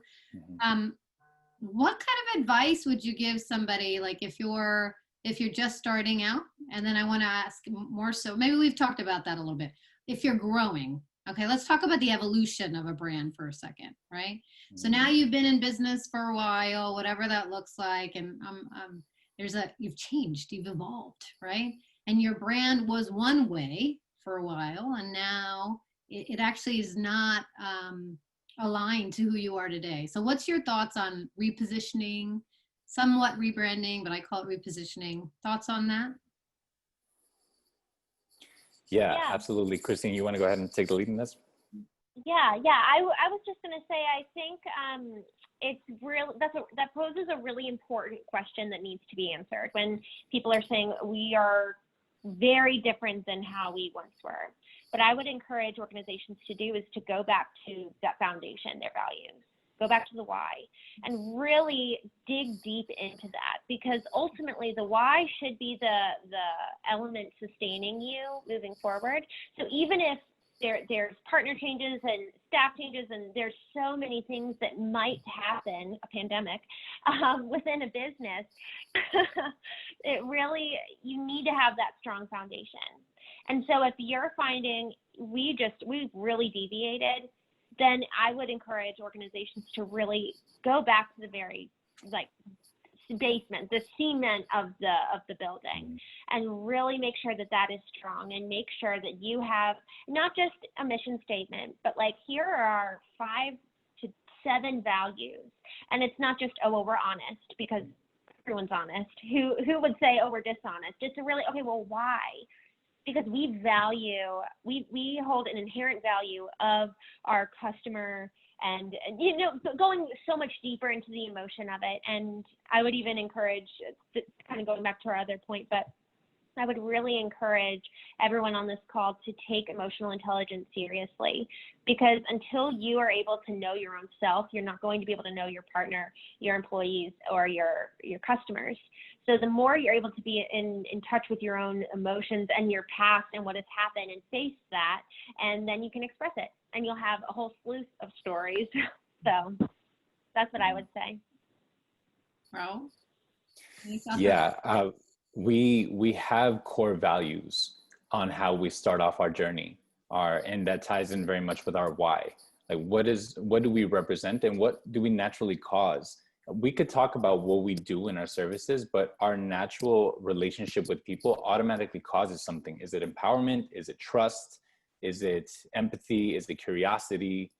What kind of advice would you give somebody, like if you're just starting out? And then I want to ask more so, maybe we've talked about that a little bit. If you're growing, okay, let's talk about the evolution of a brand for a second, right? So now you've been in business for a while, whatever that looks like, and you've changed, you've evolved, right? And your brand was one way for a while, and now it actually is not aligned to who you are today. So what's your thoughts on repositioning, somewhat rebranding, but I call it repositioning? Thoughts on that? Yeah, Yeah. absolutely. Christine, you want to go ahead and take the lead in this? Yeah. I was just going to say, I think it's real. That poses a really important question that needs to be answered when people are saying we are very different than how we once were. But I would encourage organizations to do is to go back to that foundation, their values, go back to the why, and really dig deep into that, because ultimately the why should be the element sustaining you moving forward. So even if there's partner changes and staff changes, and there's so many things that might happen, a pandemic, within a business, you need to have that strong foundation. And so if you're finding we've really deviated, then I would encourage organizations to really go back to the very basement, the cement of the building, and really make sure that is strong, and make sure that you have not just a mission statement, but here are our 5 to 7 values. And it's not just, oh, well, we're honest, because everyone's honest. Who would say, oh, we're dishonest? It's a really, okay, well, why? Because we hold an inherent value of our customer, and going so much deeper into the emotion of it. And I would even encourage, kind of going back to our other point, but I would really encourage everyone on this call to take emotional intelligence seriously, because until you are able to know your own self, you're not going to be able to know your partner, your employees, or your customers. So the more you're able to be in touch with your own emotions and your past and what has happened, and face that, and then you can express it, and you'll have a whole slew of stories. So that's what I would say. Raul? Yeah, we have core values on how we start off our journey, and that ties in very much with our why. What do we represent, and what do we naturally cause? We could talk about what we do in our services, but our natural relationship with people automatically causes something. Is it empowerment? Is it trust? Is it empathy? Is it curiosity?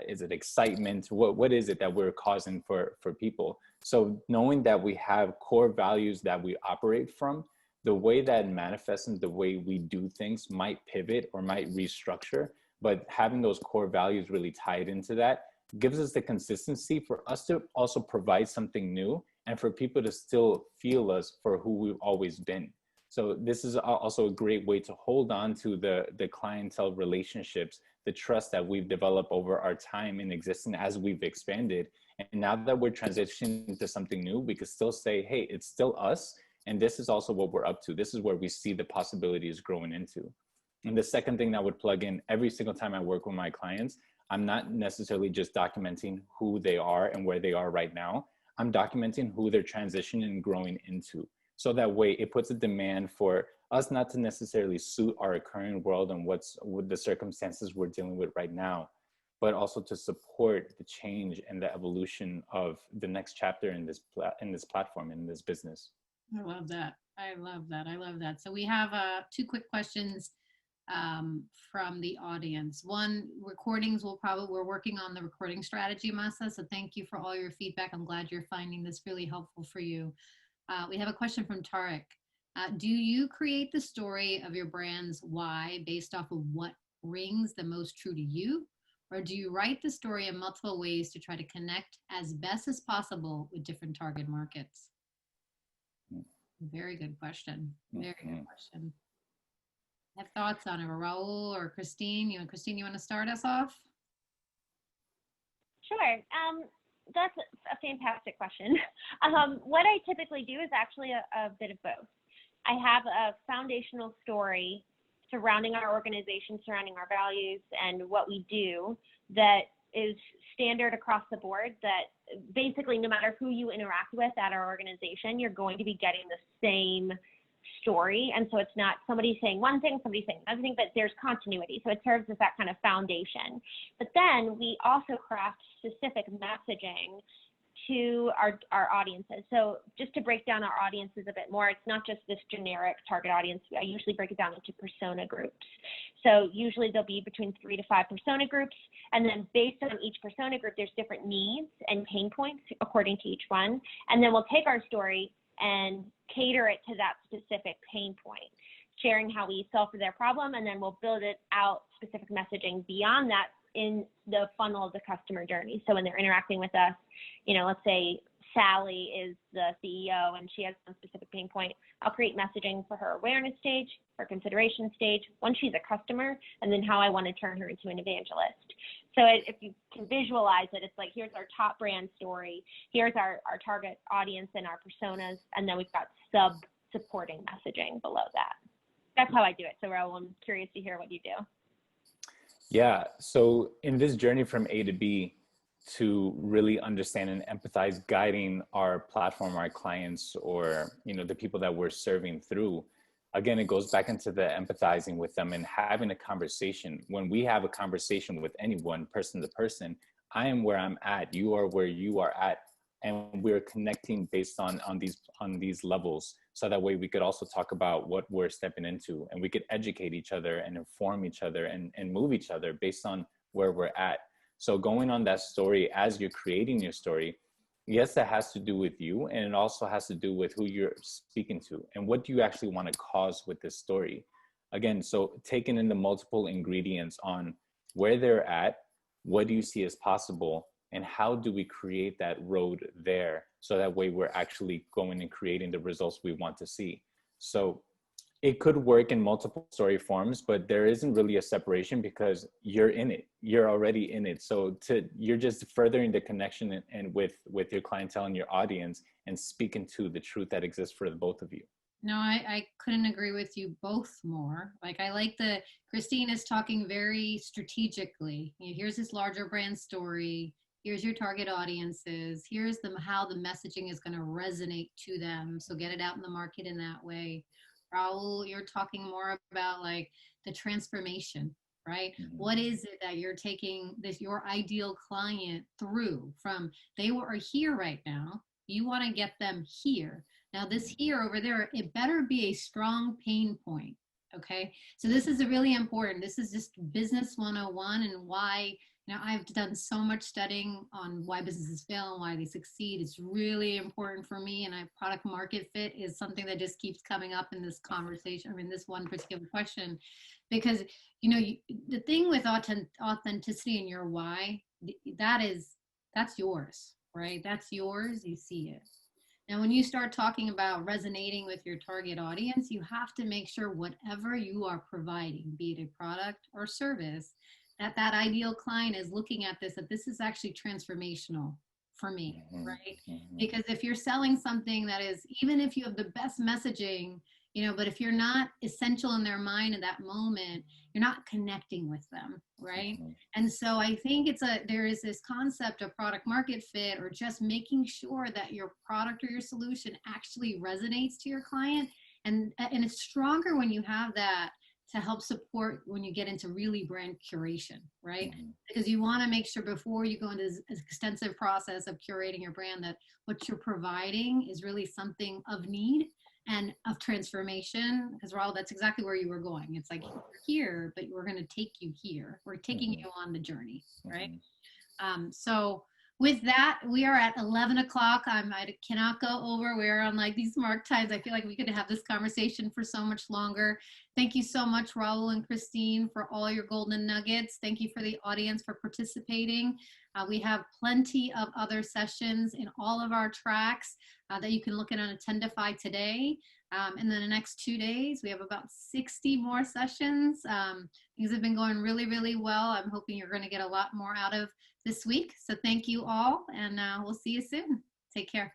Is it excitement? What is it that we're causing for people? So knowing that we have core values that we operate from, the way that manifests and the way we do things might pivot or might restructure, but having those core values really tied into that gives us the consistency for us to also provide something new, and for people to still feel us for who we've always been. So this is also a great way to hold on to the clientele relationships, the trust that we've developed over our time in existence as we've expanded. And now that we're transitioning to something new, we could still say, hey, it's still us, and this is also what we're up to. This is where we see the possibilities growing into. And the second thing that would plug in every single time I work with my clients, I'm not necessarily just documenting who they are and where they are right now. I'm documenting who they're transitioning and growing into. So that way it puts a demand for us not to necessarily suit our current world and with the circumstances we're dealing with right now, but also to support the change and the evolution of the next chapter in this platform, in this business. I love that. I love that. I love that. So we have 2 quick questions from the audience. One, recordings, we're working on the recording strategy, Masa. So thank you for all your feedback. I'm glad you're finding this really helpful for you. We have a question from Tarek. Do you create the story of your brand's why based off of what rings the most true to you? Or do you write the story in multiple ways to try to connect as best as possible with different target markets? Very good question. Very good question. Have thoughts on it, Raul or Christine? Christine, you want to start us off? Sure. That's a fantastic question. What I typically do is actually a bit of both. I have a foundational story surrounding our organization, surrounding our values and what we do, that is standard across the board, that basically no matter who you interact with at our organization, you're going to be getting the same story. And so it's not somebody saying one thing, somebody saying another thing, but there's continuity. So it serves as that kind of foundation. But then we also craft specific messaging to our audiences. So just to break down our audiences a bit more, it's not just this generic target audience. I usually break it down into persona groups. So usually there'll be between 3 to 5 persona groups. And then based on each persona group, there's different needs and pain points according to each one. And then we'll take our story and cater it to that specific pain point, sharing how we solve for their problem, and then we'll build it out specific messaging beyond that in the funnel of the customer journey. So when they're interacting with us, you know, let's say Sally is the CEO and she has some specific pain point, I'll create messaging for her awareness stage, her consideration stage, once she's a customer, and then how I want to turn her into an evangelist. So if you can visualize it, it's like, here's our top brand story, here's our target audience and our personas, and then we've got supporting messaging below that. That's how I do it. So Raul, I'm curious to hear what you do. Yeah, so in this journey from A to B, to really understand and empathize, guiding our platform, our clients, or, you know, the people that we're serving through, again, it goes back into the empathizing with them and having a conversation. When we have a conversation with anyone, person to person, I am where I'm at, you are where you are at, and we're connecting based on these levels. So that way we could also talk about what we're stepping into, and we could educate each other and inform each other and move each other based on where we're at. So going on that story as you're creating your story, yes, that has to do with you, and it also has to do with who you're speaking to and what do you actually want to cause with this story. Again, so taking in the multiple ingredients on where they're at, what do you see as possible, and how do we create that road there, so that way we're actually going and creating the results we want to see. So it could work in multiple story forms, but there isn't really a separation because you're in it. You're already in it. So you're just furthering the connection and with your clientele and your audience, and speaking to the truth that exists for the both of you. No, I couldn't agree with you both more. Like, I like Christine is talking very strategically. You know, here's this larger brand story. Here's your target audiences. Here's how the messaging is going to resonate to them. So get it out in the market in that way. Raul, you're talking more about like the transformation, right? Mm-hmm. What is it that you're taking your ideal client through from they are here right now? You want to get them here. Now this here over there, it better be a strong pain point. Okay. So this is really important. This is just business 101 and why. Now, I've done so much studying on why businesses fail and why they succeed. It's really important for me, and product market fit is something that just keeps coming up in this conversation, or in this one particular question, because, you know, the thing with authenticity in your why, that's yours, right? That's yours. You see it. Now, when you start talking about resonating with your target audience, you have to make sure whatever you are providing, be it a product or service, that ideal client is looking at this, that this is actually transformational for me, right? Because if you're selling something that is, even if you have the best messaging, you know, but if you're not essential in their mind in that moment, you're not connecting with them, right? And so I think there is this concept of product market fit, or just making sure that your product or your solution actually resonates to your client. And it's stronger when you have that to help support when you get into really brand curation, right? Because you want to make sure before you go into this extensive process of curating your brand, that what you're providing is really something of need and of transformation. Because Raul, that's exactly where you were going. It's like, you're here, but we're going to take you here. We're taking you on the journey, right? So with that, we are at 11 o'clock. I cannot go over. We're on like these marked times. I feel like we could have this conversation for so much longer. Thank you so much, Raul and Christine, for all your golden nuggets. Thank you for the audience for participating. We have plenty of other sessions in all of our tracks that you can look at on Attendify today. And then the next 2 days, we have about 60 more sessions. Things have been going really, really well. I'm hoping you're going to get a lot more out of this week. So thank you all, and we'll see you soon. Take care.